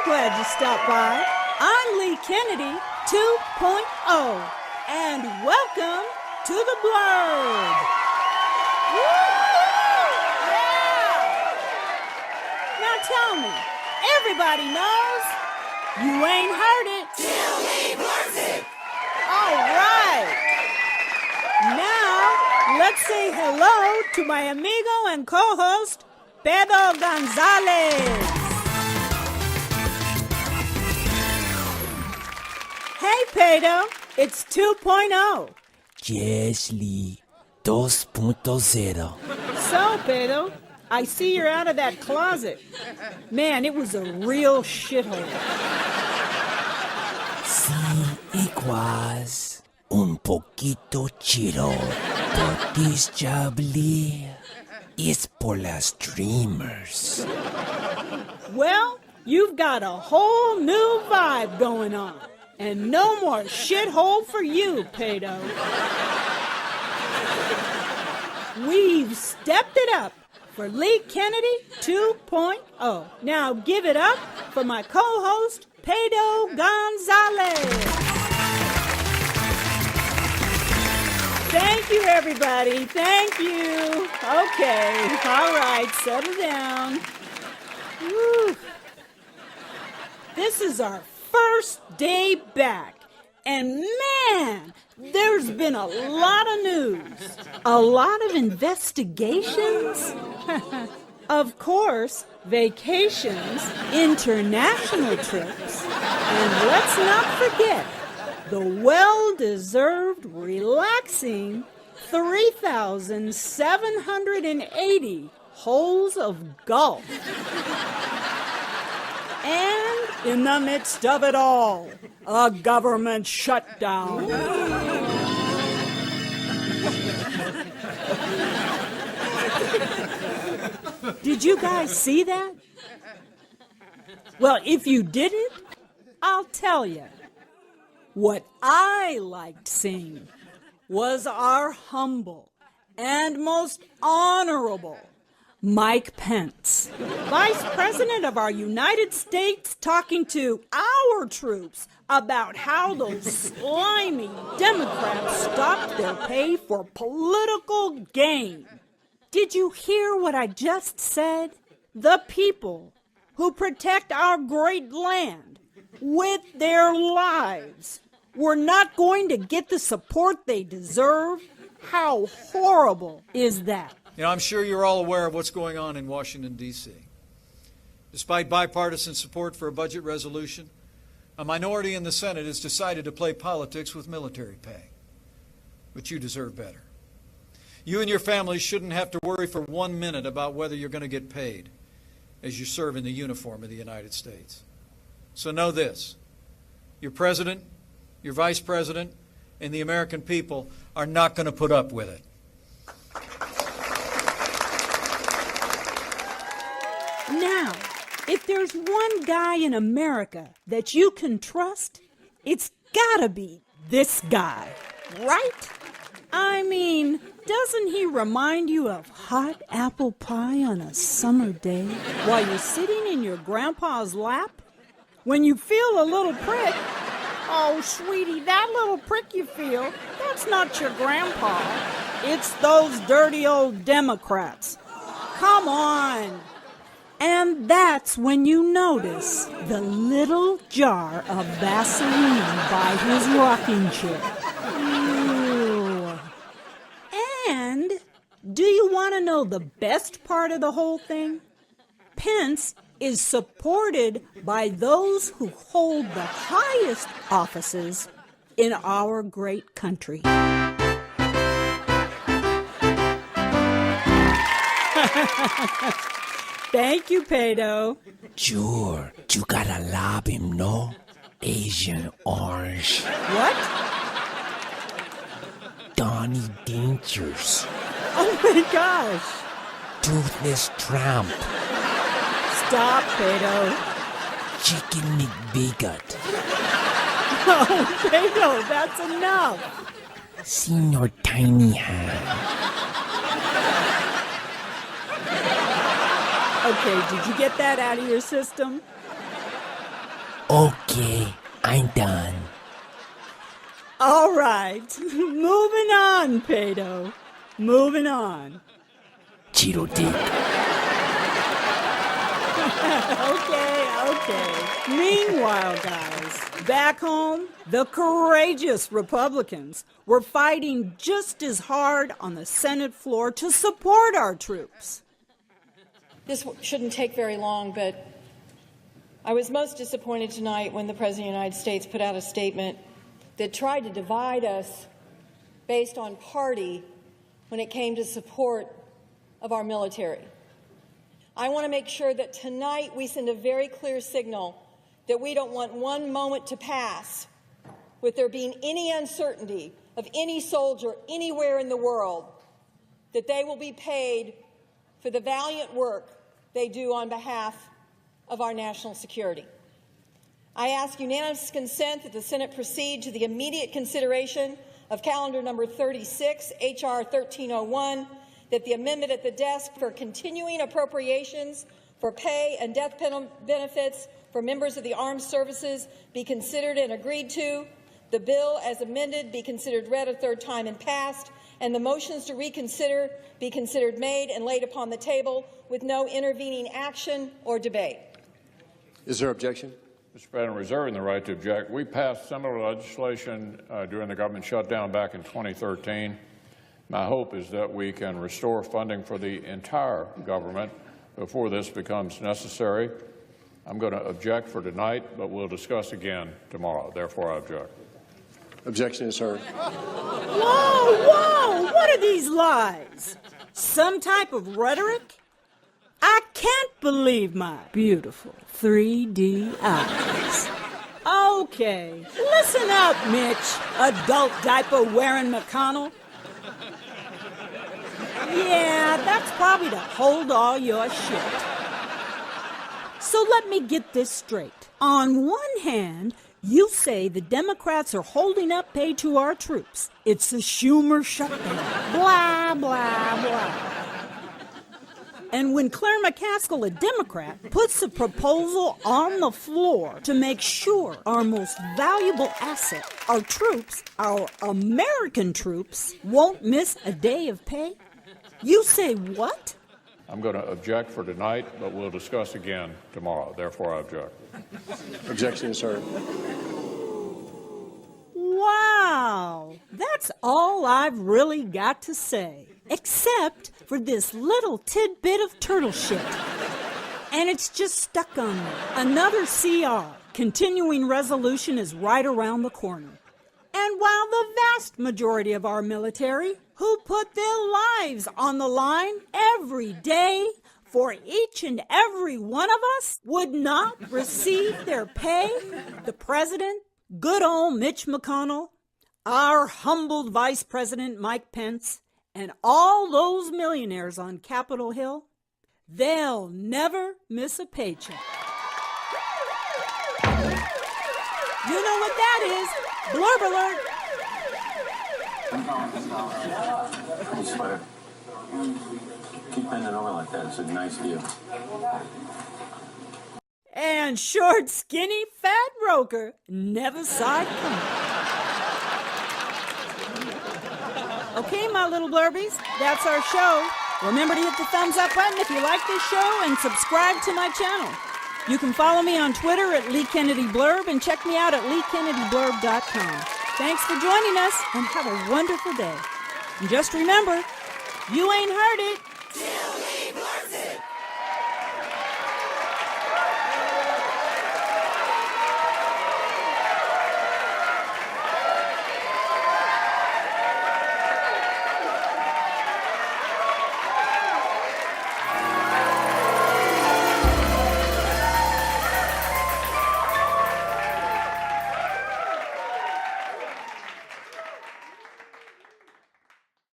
glad you stopped by. I'm Lee Kennedy 2.0, and welcome to the Blurb. Now tell me, everybody knows you ain't heard it till he blurs it. All right. Now, let's say hello to my amigo and co-host, Pablo Gonzalez. Hey, Pedro, it's 2.0. Jess Lee 2.0. So, Pedro, I see you're out of that closet. Man, it was a real shithole. Sí, it was un poquito chido, but this job, Lee, is por las dreamers. Well, you've got a whole new vibe going on. And no more shithole for you, Pedro. We've stepped it up for Lee Kennedy 2.0. Now give it up for my co-host, Pablo Gonzalez. Thank you, everybody. Thank you. Okay. All right. Settle down. Whew. This is our first day back. And man, there's been a lot of news. A lot of investigations. Of course, vacations, international trips, and let's not forget the well-deserved, relaxing 3,780 holes of golf. And in the midst of it all, a government shutdown. Did you guys see that? Well, if you didn't, I'll tell you. What I liked seeing was our humble and most honorable Mike Pence, Vice President of our United States, talking to our troops about how those slimy Democrats stopped their pay for political gain. Did you hear what I just said? The people who protect our great land with their lives were not going to get the support they deserve? How horrible is that? You know, I'm sure you're all aware of what's going on in Washington, D.C. Despite bipartisan support for a budget resolution, a minority in the Senate has decided to play politics with military pay. But you deserve better. You and your families shouldn't have to worry for 1 minute about whether you're going to get paid as you serve in the uniform of the United States. So know this: your president, your vice president, and the American people are not going to put up with it. Now, if there's one guy in America that you can trust, it's gotta be this guy, right? I mean, doesn't he remind you of hot apple pie on a summer day while you're sitting in your grandpa's lap? When you feel a little prick, oh, sweetie, that little prick you feel, that's not your grandpa. It's those dirty old Democrats. Come on. And that's when you notice the little jar of Vaseline by his rocking chair. Ooh. And do you want to know the best part of the whole thing? Pence is supported by those who hold the highest offices in our great country. Thank you, Pedro. Sure, you gotta love him, no? Asian orange. What? Donnie Dangers. Oh my gosh. Toothless Trump. Stop, Pedro. Chicken McBigot. Oh, Pedro, that's enough. Senior Tiny Hand. Okay, did you get that out of your system? Okay, I'm done. All right, moving on, Pato. Moving on. Cheeto dick. Okay. Meanwhile, guys, back home, the courageous Republicans were fighting just as hard on the Senate floor to support our troops. This shouldn't take very long, but I was most disappointed tonight when the President of the United States put out a statement that tried to divide us based on party when it came to support of our military. I want to make sure that tonight we send a very clear signal that we don't want one moment to pass with there being any uncertainty of any soldier anywhere in the world that they will be paid for the valiant work they do on behalf of our national security. I ask unanimous consent that the Senate proceed to the immediate consideration of calendar number 36, H.R. 1301, that the amendment at the desk for continuing appropriations for pay and death benefits for members of the armed services be considered and agreed to, the bill as amended be considered read a third time and passed, and the motions to reconsider be considered made and laid upon the table with no intervening action or debate. Is there objection? Mr. President, reserving the right to object. We passed similar legislation during the government shutdown back in 2013. My hope is that we can restore funding for the entire government before this becomes necessary. I'm going to object for tonight, but we'll discuss again tomorrow. Therefore, I object. Objection is heard. Whoa! What are these lies? Some type of rhetoric? I can't believe my beautiful 3D eyes. Okay, listen up, Mitch, adult diaper-wearing McConnell. Yeah, that's probably to hold all your shit. So let me get this straight. On one hand, you say the Democrats are holding up pay to our troops. It's a Schumer shutdown. Blah, blah, blah. And when Claire McCaskill, a Democrat, puts a proposal on the floor to make sure our most valuable asset, our troops, our American troops, won't miss a day of pay, you say what? I'm going to object for tonight, but we'll discuss again tomorrow. Therefore, I object. Objection is heard. Wow, that's all I've really got to say, except for this little tidbit of turtle shit. And it's just stuck on me. Another CR, continuing resolution, is right around the corner. And while the vast majority of our military, who put their lives on the line every day for each and every one of us, would not receive their pay, the president, good old Mitch McConnell, our humbled Vice President Mike Pence, and all those millionaires on Capitol Hill, they'll never miss a paycheck. You know what that is? Blurb alert. Keep bending over like that. It's a nice view. And short, skinny, fat broker never saw it coming. Okay, my little blurbies, that's our show. Remember to hit the thumbs up button if you like this show and subscribe to my channel. You can follow me on Twitter at Lee Kennedy Blurb and check me out at LeeKennedyBlurb.com. Thanks for joining us and have a wonderful day. And just remember, you ain't heard it.